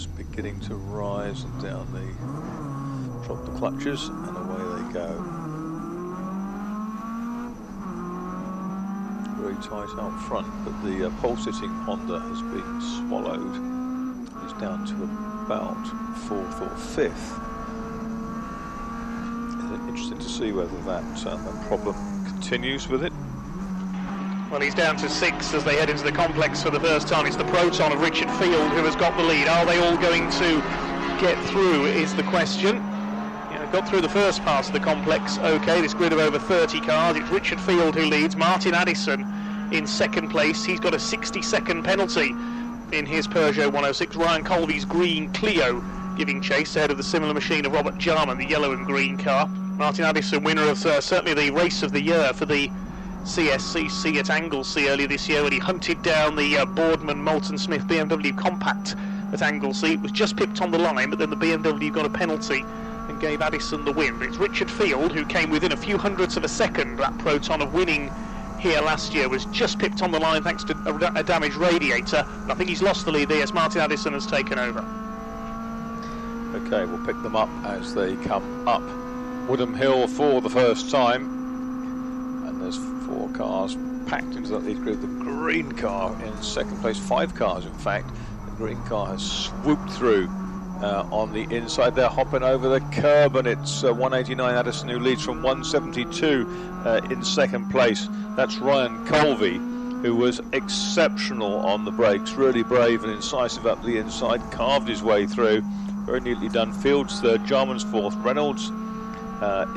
just beginning to rise and down the, drop the clutches and away they go. Very tight up front, but the pole-sitting Honda has been swallowed. It's down to about 4th or 5th. Interesting to see whether that problem continues with it. Well, he's down to 6 as they head into the complex for the first time. It's the Proton of Richard Field who has got the lead. Are they all going to get through is the question. Yeah, got through the first pass of the complex. Okay, this grid of over 30 cars. It's Richard Field who leads. Martin Addison in 2nd place. He's got a 60-second penalty in his Peugeot 106. Ryan Colby's green Clio giving chase ahead of the similar machine of Robert Jarman, the yellow and green car. Martin Addison, winner of certainly the race of the year for the CSCC at Anglesey earlier this year when he hunted down the Boardman Moulton Smith BMW Compact at Anglesey. It was just pipped on the line, but then the BMW got a penalty and gave Addison the win. But it's Richard Field who came within a few hundredths of a second, that Proton, of winning here last year. Was just pipped on the line thanks to a damaged radiator. And I think he's lost the lead there as Martin Addison has taken over. Okay, we'll pick them up as they come up Woodham Hill for the first time. And there's 4 cars packed into that lead group. The green car in 2nd place, 5 cars in fact. The green car has swooped through on the inside. They're hopping over the curb, and it's 189 Addison who leads from 172 in 2nd place. That's Ryan Colby, who was exceptional on the brakes, really brave and incisive up the inside, carved his way through. Very neatly done. Fields 3rd, Jarman's 4th, Reynolds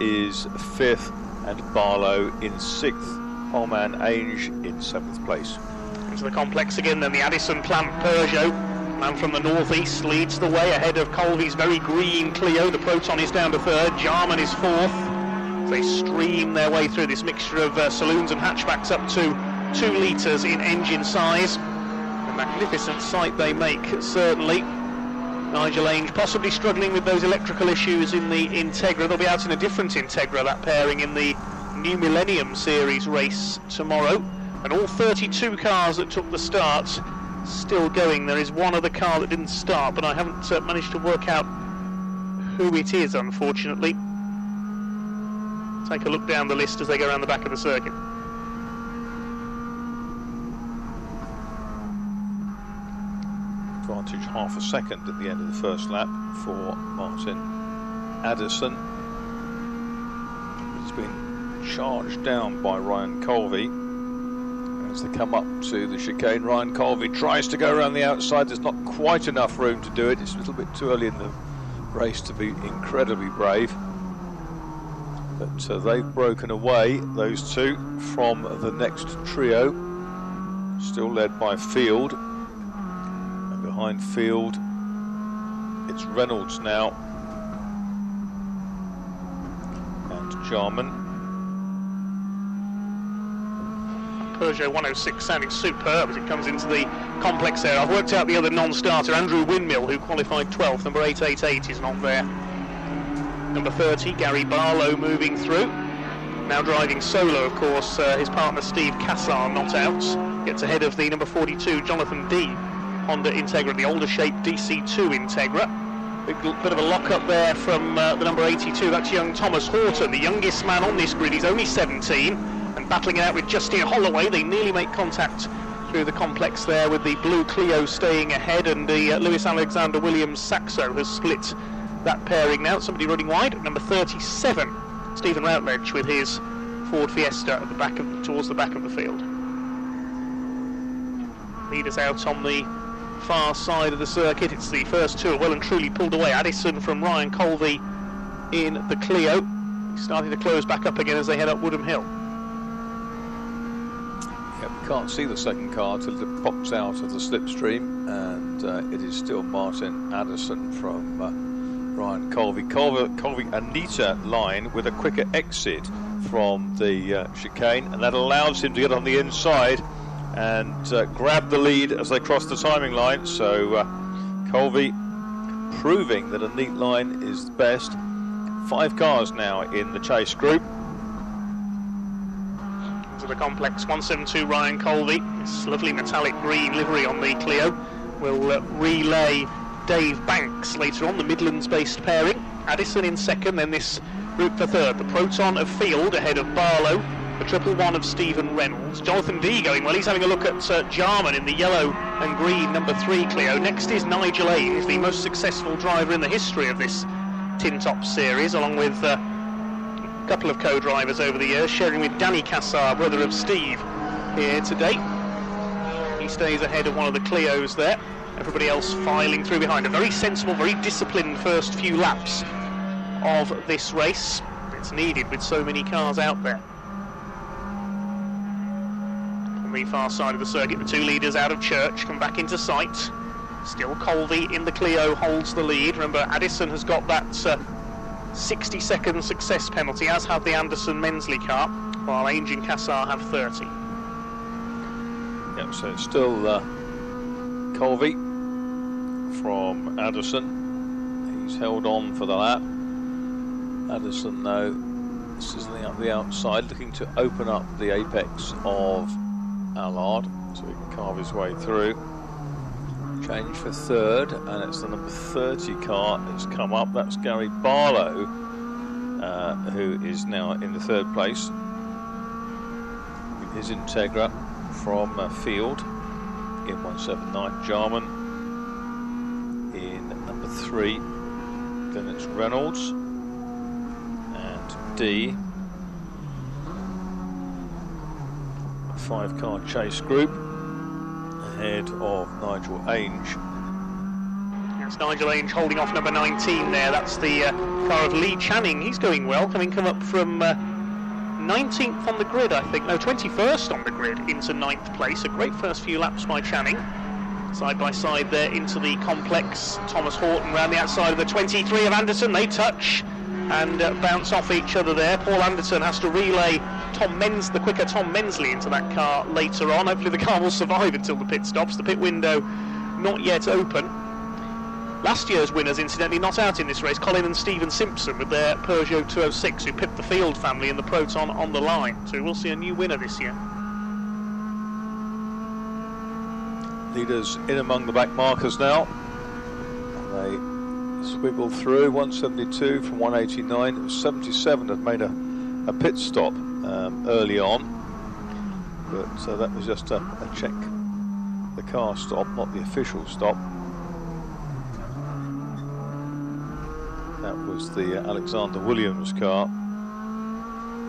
is 5th, and Barlow in 6th. Poleman Ainge in 7th place. Into the complex again, then the Addison plant Peugeot. Man from the northeast leads the way ahead of Colby's very green Clio. The Proton is down to 3rd, Jarman is 4th. They stream their way through this mixture of saloons and hatchbacks up to 2 litres in engine size. A magnificent sight they make, certainly. Nigel Ainge possibly struggling with those electrical issues in the Integra. They'll be out in a different Integra, that pairing, in the New Millennium Series race tomorrow. And all 32 cars that took the start still going. There is one other car that didn't start, but I haven't managed to work out who it is, unfortunately. Take a look down the list as they go around the back of the circuit. Advantage half a second at the end of the first lap for Martin Addison. It's been charged down by Ryan Colby as they come up to the chicane. Ryan Colby tries to go around the outside. There's not quite enough room to do it. It's a little bit too early in the race to be incredibly brave. But they've broken away, those two, from the next trio, still led by Field. And behind Field, it's Reynolds now, and Jarman. Peugeot 106 sounding superb as it comes into the complex there. I've worked out the other non-starter, Andrew Windmill, who qualified 12th. Number 888 is not there. Number 30, Gary Barlow, moving through. Now driving solo, of course, his partner Steve Cassar not out. Gets ahead of the number 42, Jonathan D. Honda Integra, the older shape DC2 Integra. Bit of a lock-up there from the number 82, that's young Thomas Horton, the youngest man on this grid. He's only 17, and battling it out with Justin Holloway. They nearly make contact through the complex there, with the blue Clio staying ahead, and the Lewis Alexander Williams Saxo has split that pairing now. Somebody running wide at number 37, Stephen Routledge, with his Ford Fiesta at the back towards the back of the field. Leaders out on the far side of the circuit. It's the first two well and truly pulled away. Addison from Ryan Colby in the Clio. He's starting to close back up again as they head up Woodham Hill. Yeah, we can't see the second car till it pops out of the slipstream, and it is still Martin Addison from Ryan Colby. Colby a neater line with a quicker exit from the chicane, and that allows him to get on the inside and grab the lead as they cross the timing line. So Colby proving that a neat line is the best. 5 cars now in the chase group. Into the complex, 172 Ryan Colby. This lovely metallic green livery on the Clio will relay Dave Banks later on, the Midlands-based pairing. Addison in second, then this group for third. The Proton of Field ahead of Barlow, the 111 of Stephen Reynolds. Jonathan D going well, he's having a look at Jarman in the yellow and green number 3 Clio. Next is Nigel A, who's the most successful driver in the history of this Tin Top series, along with a couple of co-drivers over the years, sharing with Danny Cassar, brother of Steve, here today. He stays ahead of one of the Clios there. Everybody else filing through behind. A very sensible, very disciplined first few laps of this race. It's needed with so many cars out there. On the far side of the circuit, the 2 leaders out of Church come back into sight. Still Colby in the Clio holds the lead. Remember, Addison has got that 60-second success penalty, as have the Anderson Mensley car, while Ainge and Cassar have 30. Yep, so it's still Colby from Addison. He's held on for the lap. Addison now sizzling up the outside, looking to open up the apex of Allard so he can carve his way through. Change for third, and it's the number 30 car that's come up. That's Gary Barlow, who is now in the third place. His Integra from Field in 179. Jarman in number 3. Then it's Reynolds and D. A 5-car chase group ahead of Nigel Ainge. That's Nigel Ainge holding off number 19 there. That's the car of Lee Channing. He's going well, having come up from 19th on the grid, I think. No, 21st on the grid into 9th place. A great first few laps by Channing. Side by side there into the complex. Thomas Horton round the outside of the 23 of Anderson. They touch and bounce off each other there. Paul Anderson has to relay the quicker Tom Mensley into that car later on. Hopefully the car will survive until the pit stops. The pit window not yet open. Last year's winners, incidentally, not out in this race. Colin and Stephen Simpson with their Peugeot 206, who pipped the Field family and the Proton on the line. So we'll see a new winner this year. Leaders in among the back markers now. They swiggle through 172 from 189. It was 77 had made a pit stop early on, but that was just a check the car stop, not the official stop. That was the Alexander Williams car.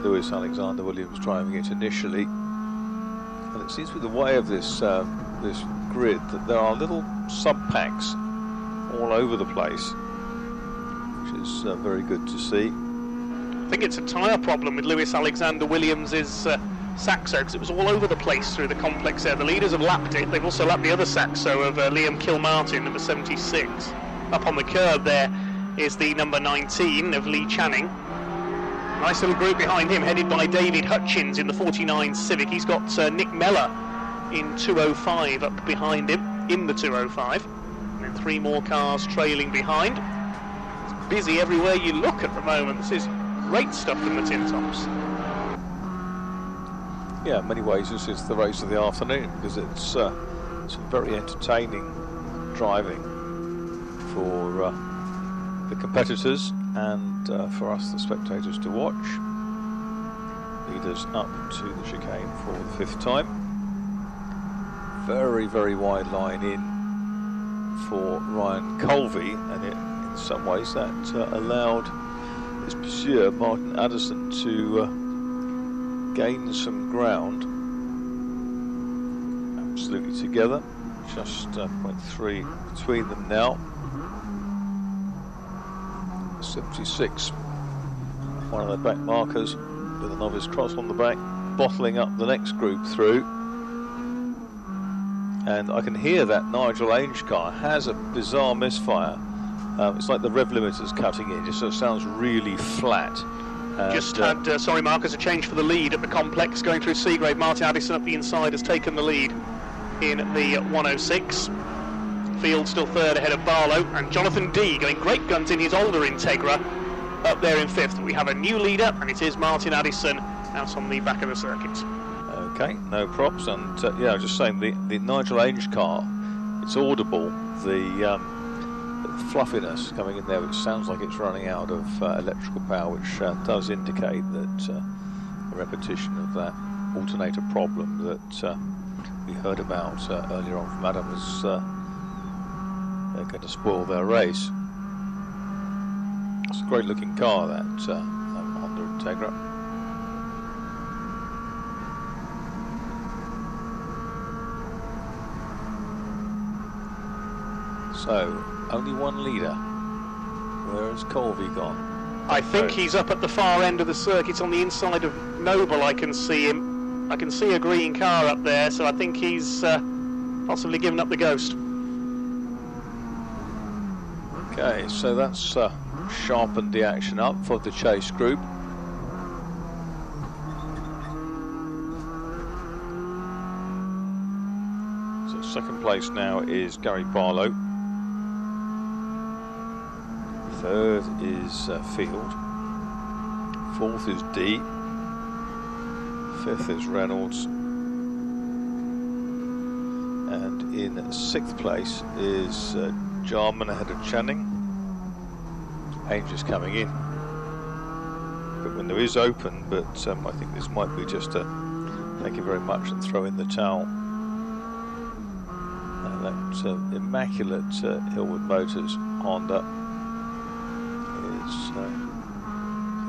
Lewis Alexander Williams driving it initially, and it seems with the way of this this grid that there are little sub-packs all over the place, which is very good to see. I think it's a tyre problem with Lewis Alexander Williams' Saxo, because it was all over the place through the complex there. The leaders have lapped it. They've also lapped the other Saxo of Liam Kilmartin, number 76. Up on the curb there is the number 19 of Lee Channing. Nice little group behind him, headed by David Hutchins in the 49 Civic. He's got Nick Mellor in 205 up behind him in the 205. And then 3 more cars trailing behind. It's busy everywhere you look at the moment. This is great stuff from the Tin Tops. Yeah, in many ways this is the race of the afternoon, because it's some very entertaining driving for the competitors and for us, the spectators, to watch. Leaders up to the chicane for the 5th time. Very, very wide line in for Ryan Colby, and in some ways that allowed his pursuer Martin Addison to gain some ground. Absolutely together, just 0.3 between them now. 76, one of the back markers with a novice cross on the back, bottling up the next group through. And I can hear that Nigel Ainge car has a bizarre misfire. It's like the rev limiter's cutting in, just so it sounds really flat. Just had, sorry Marcus, a change for the lead at the complex going through Seagrave. Martin Addison up the inside has taken the lead in the 106. Field still third ahead of Barlow, and Jonathan D going great guns in his older Integra up there in 5th. We have a new leader, and it is Martin Addison out on the back of the circuit. Okay, no props, and yeah, I was just saying the Nigel Ainge car, it's audible. The fluffiness coming in there, which sounds like it's running out of electrical power, which does indicate that a repetition of that alternator problem that we heard about earlier on from Adam is going to spoil their race. It's a great looking car, that Honda Integra. So, only one leader. Where has Colby gone? I think he's up at the far end of the circuit on the inside of Noble. I can see him. I can see a green car up there, so I think he's possibly given up the ghost. Okay, so that's sharpened the action up for the chase group. So second place now is Gary Barlow. Third is Field. Fourth is D. Fifth is Reynolds. And in sixth place is Jarman ahead of Channing. Ainge is coming in. But when there is open, but I think this might be just a thank you very much and throw in the towel. That immaculate Hillwood Motors Honda is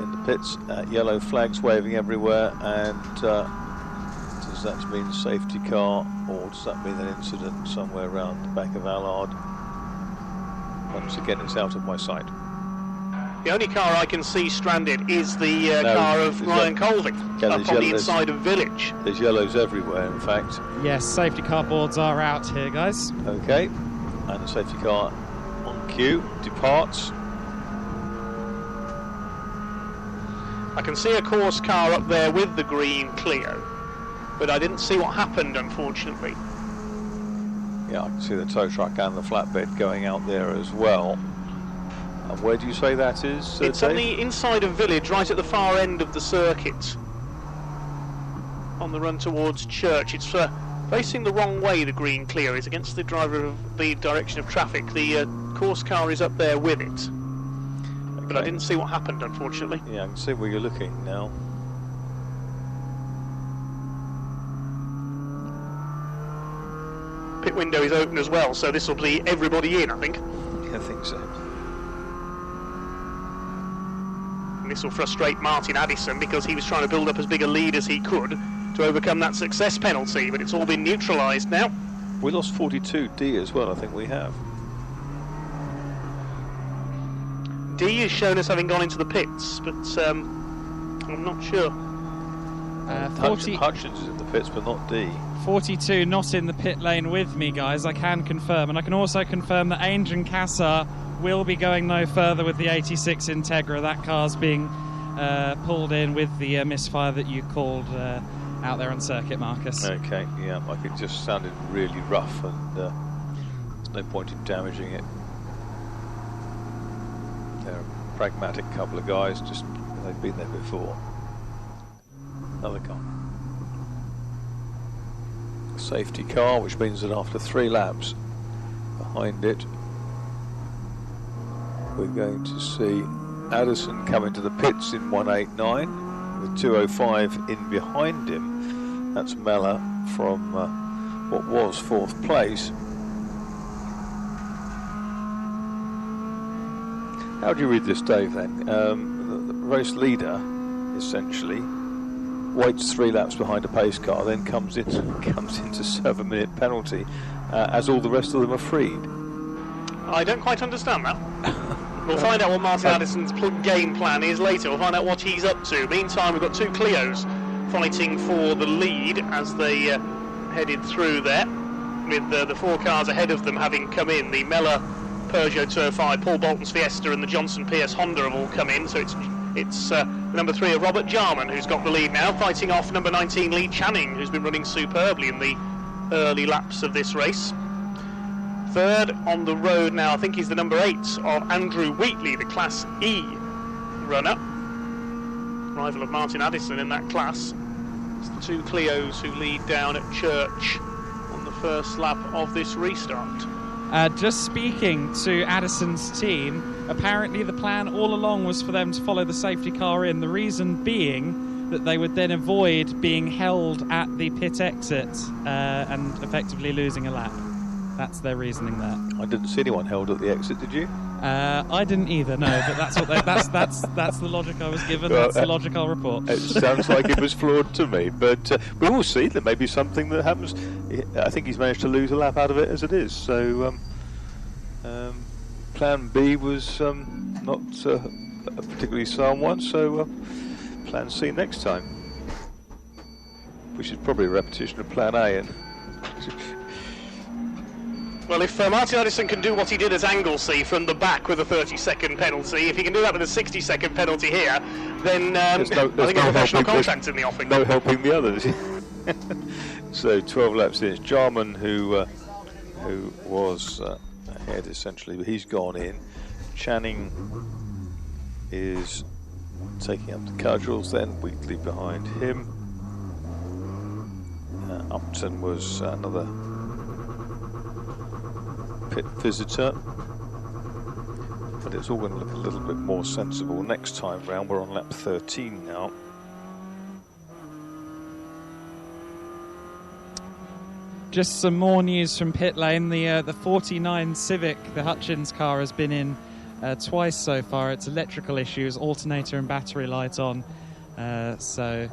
in the pits. Yellow flags waving everywhere, and does that mean safety car, or does that mean an incident somewhere around the back of Allard? Once again, it's out of my sight. The only car I can see stranded is the car of Ryan Colby, up on the inside of Village. There's yellows everywhere, in fact. Yes, safety car boards are out here, guys. Okay, and the safety car on cue departs. I can see a course car up there with the green Clio, but I didn't see what happened, unfortunately. Yeah, I can see the tow truck and the flatbed going out there as well. And where do you say that is, It's Dave? on the inside of Village, right at the far end of the circuit, on the run towards Church. It's facing the wrong way, the green Clio is, against the driver of the direction of traffic. The course car is up there with it. Okay. But I didn't see what happened, unfortunately. Yeah, I can see where you're looking now. Pit window is open as well, so this will be everybody in, I think. I think so. And this will frustrate Martin Addison, because he was trying to build up as big a lead as he could to overcome that success penalty, but it's all been neutralised now. We lost 42D as well, I think we have. D is shown as having gone into the pits, but I'm not sure. 40 Hutchins is in the pits, but not D. 42 not in the pit lane with me, guys. I can confirm, and I can also confirm that Ainge and Cassar will be going no further with the 86 Integra. That car's being pulled in with the misfire that you called out there on circuit, Marcus. Okay, yeah, like it just sounded really rough, and there's no point in damaging it. They're a pragmatic couple of guys, just they've been there before. Another car. Safety car, which means that after 3 laps behind it, we're going to see Addison come into the pits in 189 with 205 in behind him. That's Mellor from what was 4th place. How do you read this, Dave, then? The race leader essentially waits 3 laps behind a pace car, then comes into 7-minute penalty, as all the rest of them are freed. I don't quite understand that. We'll find out what Martin Addison's game plan is later. We'll find out what he's up to. Meantime, we've got 2 Clios fighting for the lead as they headed through there, with the 4 cars ahead of them having come in. The Mellor Peugeot 205, Paul Bolton's Fiesta and the Johnson Pierce Honda have all come in, so it's number 3 of Robert Jarman who's got the lead now, fighting off number 19 Lee Channing, who's been running superbly in the early laps of this race. Third on the road now, I think he's the number 8 of Andrew Wheatley, the Class E runner, rival of Martin Addison in that class. It's the 2 Clios who lead down at Church on the first lap of this restart. Just speaking to Addison's team, apparently the plan all along was for them to follow the safety car in, the reason being that they would then avoid being held at the pit exit and effectively losing a lap. That's their reasoning there. I didn't see anyone held at the exit, did you? I didn't either, no, but that's what that's the logic I was given. Well, that's the logic I'll report. It sounds like it was flawed to me, but we will see. There may be something that happens. I think he's managed to lose a lap out of it as it is. So plan B was not a particularly sound one, so plan C next time, which is probably a repetition of plan A. And well, if Martin Addison can do what he did at Anglesey from the back with a 30-second penalty, if he can do that with a 60-second penalty here, then I think a professional contract's in the offing. No helping the others. So 12 laps in. It's Jarman who was ahead essentially, but he's gone in. Channing is taking up the cudgels, then Wheatley behind him. Upton was another pit visitor, but it's all going to look a little bit more sensible next time round. We're on lap 13 now. Just some more news from pit lane. The 49 Civic, the Hutchins car, has been in twice so far. It's electrical issues, alternator and battery light on, so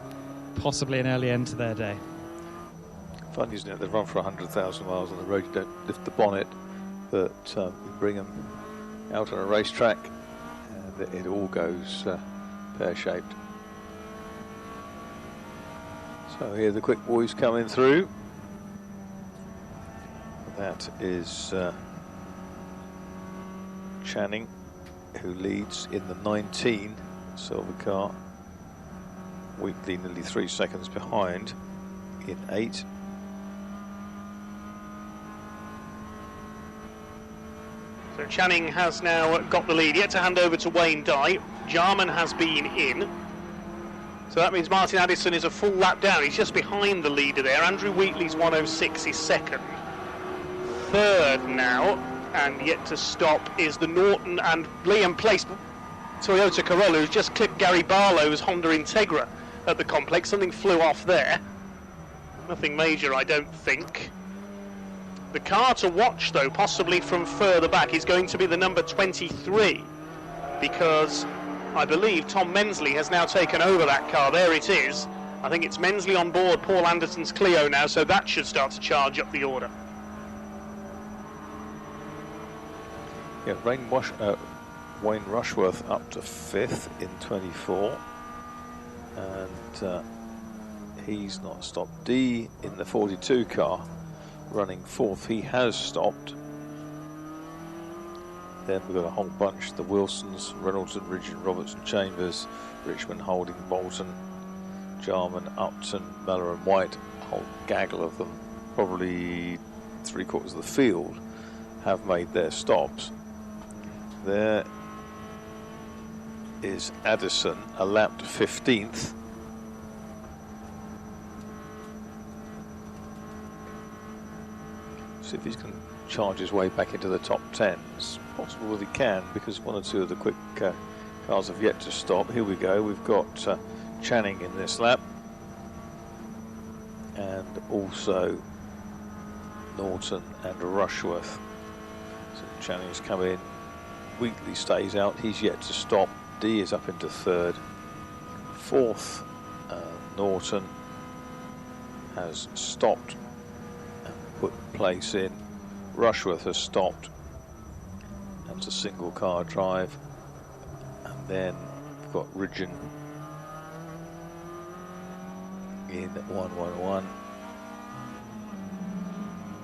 possibly an early end to their day. Fun, isn't it? They've run for 100,000 miles on the road. You don't lift the bonnet, but you bring them out on a racetrack and it all goes pear-shaped. So here the quick boys coming through. That is Channing, who leads in the 19 silver car. Wheatley nearly 3 seconds behind in 8. So Channing has now got the lead, yet to hand over to Wayne Dye. Jarman has been in. So that means Martin Addison is a full lap down. He's just behind the leader there. Andrew Wheatley's 106 is second. Third now, and yet to stop, is the Norton and Liam Place Toyota Corolla, who's just clipped Gary Barlow's Honda Integra at the complex. Something flew off there. Nothing major, I don't think. The car to watch, though, possibly from further back, is going to be the number 23, because I believe Tom Mensley has now taken over that car. There it is. I think it's Mensley on board Paul Anderson's Clio now, so that should start to charge up the order. Yeah, Wayne Rushworth up to 5th in 24, and he's not stopped. D in the 42 car running 4th, he has stopped. Then we've got a whole bunch, the Wilsons, Reynolds, Ridge, Robertson, Chambers, Richmond, Holding, Bolton, Jarman, Upton, Mellor and White, a whole gaggle of them, probably 3/4 of the field have made their stops. There is Addison, a lap to 15th. See if he's going to charge his way back into the top 10. It's possible that he can, because one or two of the quick cars have yet to stop. Here we go. We've got Channing in this lap, and also Norton and Rushworth. So Channing's come in. Wheatley stays out, he's yet to stop. D is up into 3rd. 4th, Norton has stopped and put place in. Rushworth has stopped, and it's a single car drive. And then we've got Ridgeon in 111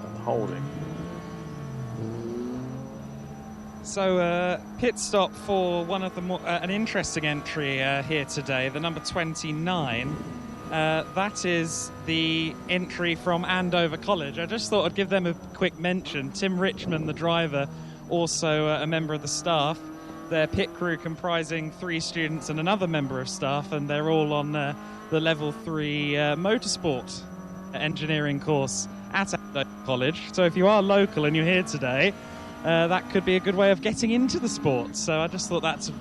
and Holding. So pit stop for one of the more an interesting entry here today, the number 29. That is the entry from Andover College. I just thought I'd give them a quick mention. Tim Richmond, the driver, also a member of the staff. Their pit crew comprising 3 students and another member of staff, and they're all on the level 3 motorsport engineering course at Andover College. So if you are local and you're here today, that could be a good way of getting into the sport. So I just thought that's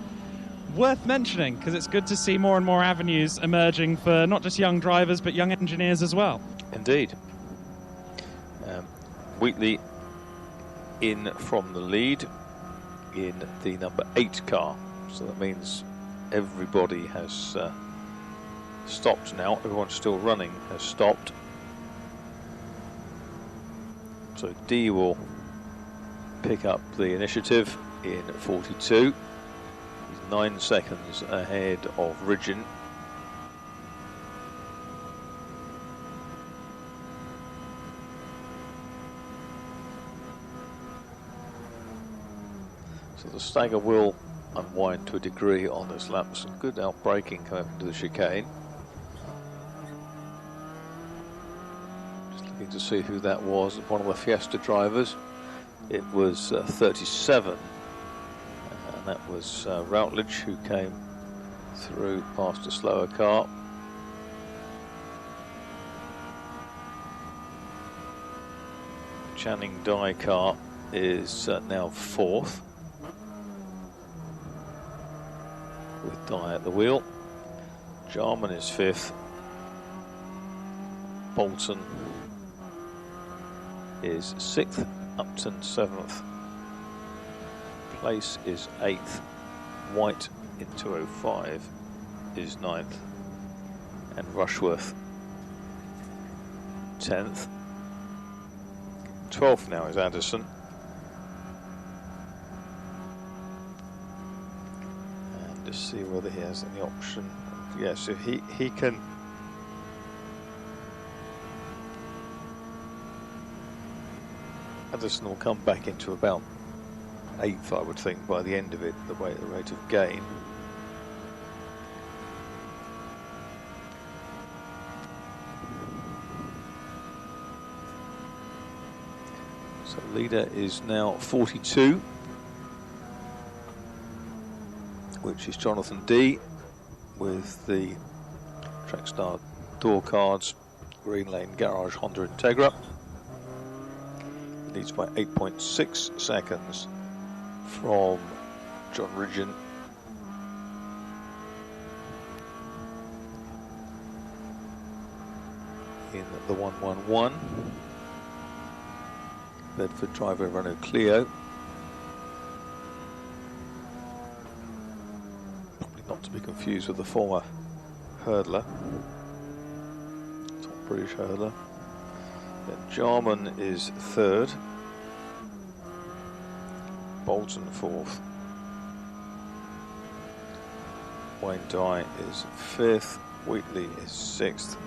worth mentioning, because it's good to see more and more avenues emerging for not just young drivers but young engineers as well. Indeed. Wheatley in from the lead in the number 8 car, so that means everybody has stopped now. Everyone still running has stopped, so D will pick up the initiative in 42. He's 9 seconds ahead of Ridgen. So the stagger will unwind to a degree on this lap. Some good outbraking coming into the chicane. Just looking to see who that was. One of the Fiesta drivers. It was 37, and that was Routledge, who came through past a slower car. Channing Dye car is now 4th, with Dye at the wheel. Jarman is 5th. Bolton is 6th. Upton 7th. Place is 8th. White in 205 is 9th. And Rushworth 10th. 12th now is Addison. And just see whether he has any option. Yeah, so he can. Addison will come back into about 8th, I would think, by the end of it, the rate of gain. So leader is now 42, which is Jonathan D, with the Trackstar door cards, Green Lane Garage Honda Integra. Leads by 8.6 seconds from John Ridgen. In the 111. Bedford driver Renault Clio. Probably not to be confused with the former hurdler. Top British hurdler. Then Jarman is 3rd. Bolton 4th. Wayne Dye is 5th. Wheatley is 6th.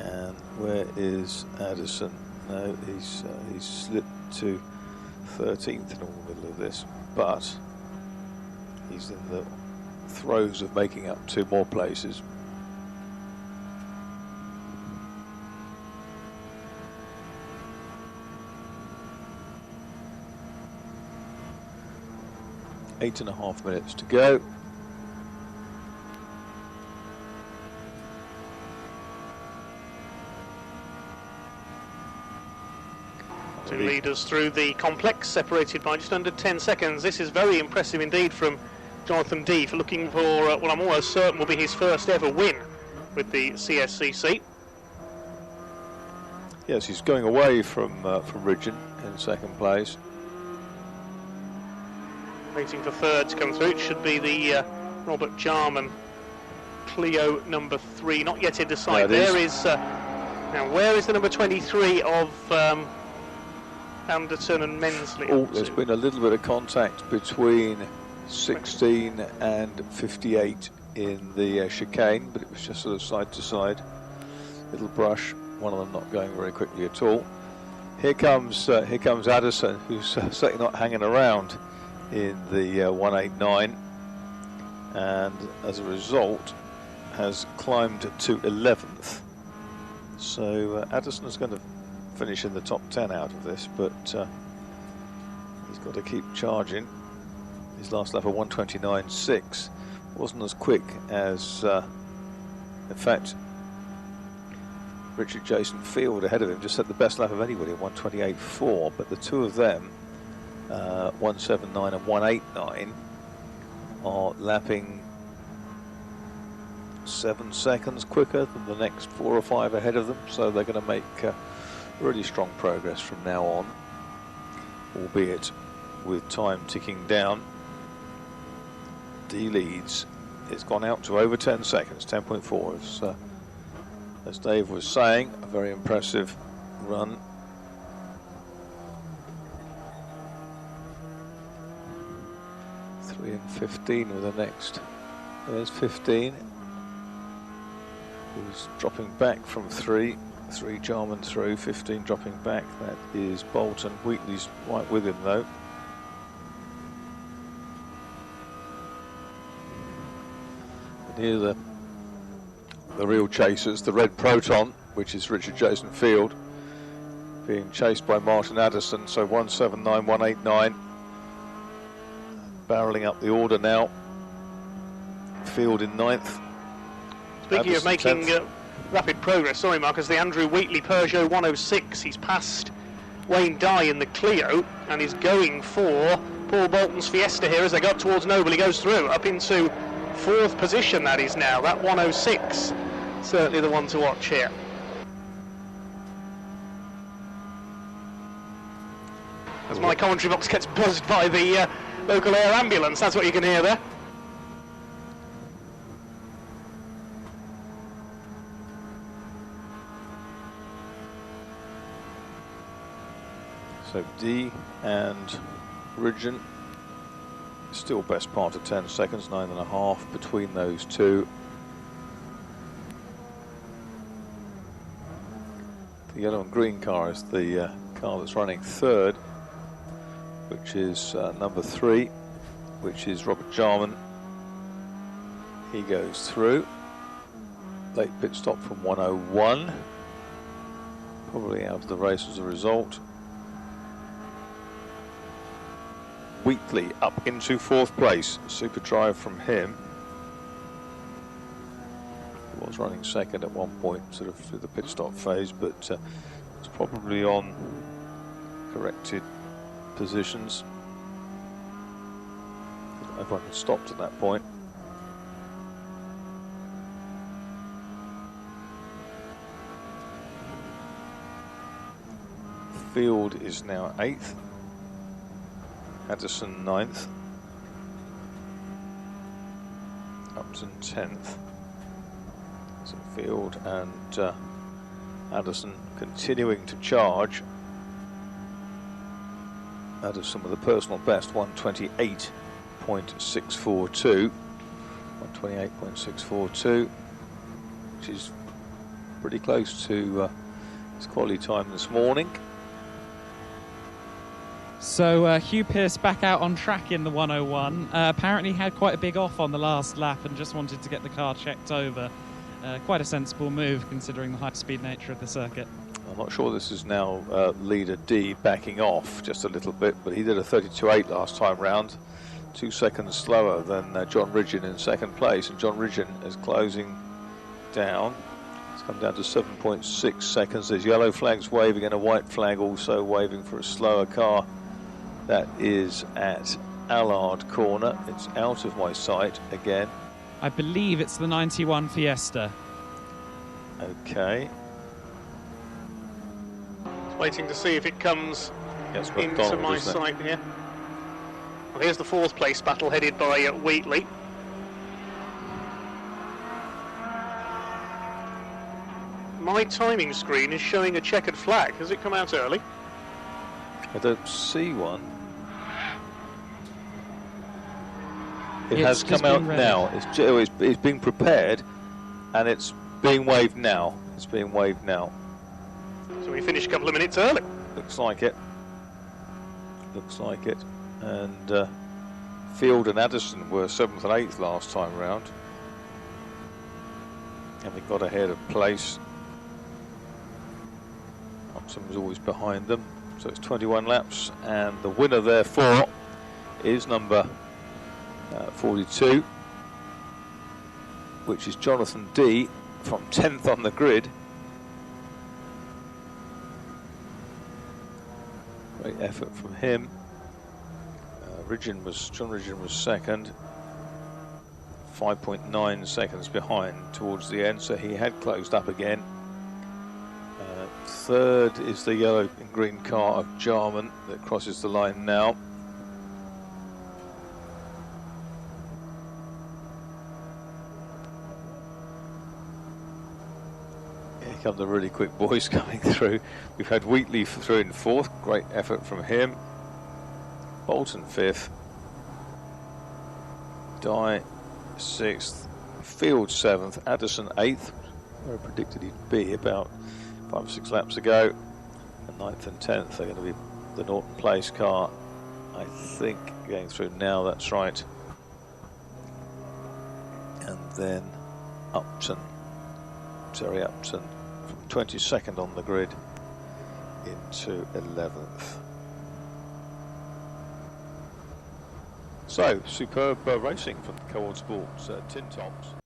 And where is Addison? No, he's slipped to 13th in the middle of this, but he's in the throes of making up 2 more places. Eight and a half minutes to go. 2 leaders through the complex, separated by just under 10 seconds. This is very impressive indeed from Jonathan D, for looking for what I'm almost certain will be his first ever win with the CSCC. Yes, he's going away from Ridgen in 2nd place. Waiting for 3rd to come through. It should be the Robert Jarman Clio number 3, not yet in the sight. There is now, where is the number 23 of Anderton and Mensley? Oh, there's been a little bit of contact between 16 and 58 in the chicane, but it was just sort of side to side, little brush. One of them not going very quickly at all. Here comes Addison, who's certainly not hanging around in the 189, and as a result has climbed to 11th. So Addison is going to finish in the top 10 out of this, but he's got to keep charging. His last lap of 129.6 wasn't as quick as, in fact, Richard Jason Field ahead of him, just set the best lap of anybody at 1:28.4, but the two of them, 1:79 and 1:89, are lapping 7 seconds quicker than the next 4 or 5 ahead of them, so they're going to make really strong progress from now on, albeit with time ticking down. D leads. It's gone out to over 10 seconds, 10.4. As Dave was saying, a very impressive run. Three and 15 with the next. There's 15. Who's dropping back from 3. 3 Jarman through, 15 dropping back. That is Bolton. Wheatley's right with him though. And here the real chasers, the red Proton, which is Richard Jason Field, being chased by Martin Addison. So 1:79, 1:89. Barreling up the order now. Field in 9th. Speaking Addison of making 10th. rapid progress, sorry Mark, as the Andrew Wheatley Peugeot 106, he's passed Wayne Dye in the Clio and is going for Paul Bolton's Fiesta here as they go up towards Noble. He goes through up into 4th position, that is now, that 106. Certainly the one to watch here. As my commentary box gets buzzed by the local air ambulance, that's what you can hear there. So D and Ridgeon, still best part of 10 seconds, 9.5 between those two. The yellow and green car is the car that's running 3rd, which is number 3, which is Robert Jarman. He goes through. Late pit stop from 1:01. Probably out of the race as a result. Wheatley up into 4th place. Super drive from him. He was running 2nd at one point, sort of through the pit stop phase, but it's probably on corrected positions. Everyone had stopped at that point. Field is now 8th. Addison 9th. Upton 10th. So Field and Addison continuing to charge. Addison with a personal best, 1:28.642. 1:28.642, which is pretty close to his quality time this morning. So Hugh Pearce back out on track in the 101. Apparently had quite a big off on the last lap and just wanted to get the car checked over. Quite a sensible move considering the high-speed nature of the circuit. I'm not sure this is now leader D backing off just a little bit, but he did a 32.8 last time round, 2 seconds slower than John Ridgeon in 2nd place, and John Ridgeon is closing down. It's come down to 7.6 seconds. There's yellow flags waving and a white flag also waving for a slower car. That is at Allard Corner. It's out of my sight again. I believe it's the 91 Fiesta. Okay. Waiting to see if it comes Yes, into McDonald, my isn't it? sight here. Well, here's the 4th place battle headed by Wheatley. My timing screen is showing a checkered flag. Has it come out early? I don't see one. It It's has just come out been read. now. It's being prepared, and it's being waved now. It's being waved now. So we finished a couple of minutes early. Looks like it. Looks like it. And Field and Addison were 7th and 8th last time round. Having got ahead of place. Upton was always behind them. So it's 21 laps, and the winner therefore is number 42, which is Jonathan D from 10th on the grid. Great effort from him. John Ridgeon was second, 5.9 seconds behind towards the end, so he had closed up again. Third is the yellow and green car of Jarman that crosses the line now. Here come the really quick boys coming through. We've had Wheatley through in fourth, great effort from him. Bolton fifth, Dye sixth, Field seventh, Addison eighth, where I predicted he'd be about 5 or 6 laps ago, and 9th and 10th are going to be the Norton Place car, I think, going through now, that's right. And then Upton, Terry Upton, from 22nd on the grid into 11th. So, superb racing from Cold Sports Tin Tops.